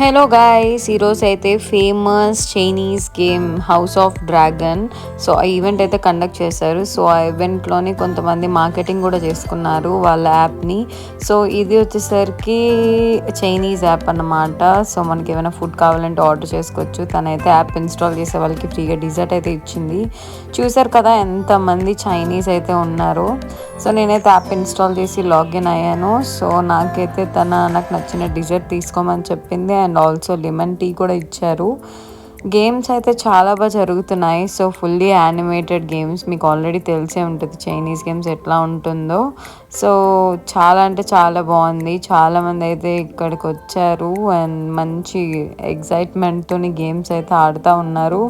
Hello guys, ఈరోజు అయితే famous Chinese game house of dragon. So ఆ ఈవెంట్ అయితే కండక్ట్ చేశారు. సో ఆ ఈవెంట్లోని కొంతమంది మార్కెటింగ్ కూడా చేసుకున్నారు వాళ్ళ యాప్ని. సో ఇది వచ్చేసరికి చైనీస్ యాప్ అన్నమాట. సో మనకి ఏమైనా ఫుడ్ కావాలంటే ఆర్డర్ చేసుకోవచ్చు. తనైతే యాప్ ఇన్స్టాల్ చేసే వాళ్ళకి ఫ్రీగా డిజర్ట్ అయితే ఇచ్చింది. చూసారు కదా ఎంతమంది చైనీస్ అయితే ఉన్నారో. సో నేనైతే యాప్ ఇన్స్టాల్ చేసి లాగిన్ అయ్యాను. సో నాకైతే నాకు నచ్చిన డిజర్ట్ తీసుకోమని చెప్పింది అండ్ ఆల్సో లెమన్ టీ కూడా ఇచ్చారు. గేమ్స్ అయితే చాలా బాగా జరుగుతున్నాయి. సో ఫుల్లీ యానిమేటెడ్ గేమ్స్, మీకు ఆల్రెడీ తెలిసే ఉంటుంది చైనీస్ గేమ్స్ ఎట్లా ఉంటుందో. సో చాలా అంటే చాలా బాగుంది. చాలామంది అయితే ఇక్కడికి వచ్చారు అండ్ మంచి ఎగ్జైట్మెంట్తో గేమ్స్ అయితే ఆడుతూ ఉన్నారు.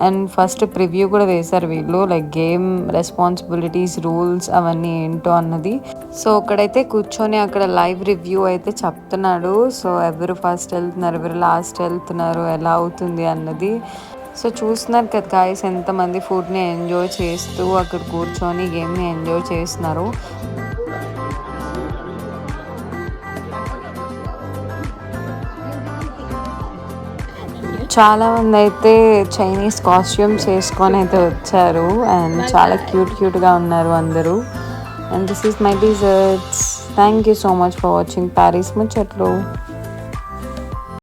అండ్ ఫస్ట్ ప్రివ్యూ కూడా వేశారు వీళ్ళు, లైక్ గేమ్ రెస్పాన్సిబిలిటీస్, రూల్స్ అవన్నీ ఏంటో అన్నది. సో అక్కడైతే కూర్చొని అక్కడ లైవ్ రివ్యూ అయితే చెప్తున్నాడు. సో ఎవరు ఫస్ట్ వెళ్తున్నారు, ఎవరు లాస్ట్ వెళ్తున్నారు, ఎలా అవుతుంది అన్నది. సో చూస్తున్నారు కదా గాయస్, ఎంతమంది ఫుడ్ని ఎంజాయ్ చేస్తూ అక్కడ కూర్చొని గేమ్ని ఎంజాయ్ చేస్తున్నారు. చాలామంది అయితే చైనీస్ కాస్ట్యూమ్స్ వేసుకొని అయితే వచ్చారు అండ్ చాలా క్యూట్గా ఉన్నారు అందరూ. And this is my desserts. Thank you so much for watching Paris ముచ్చట్లు.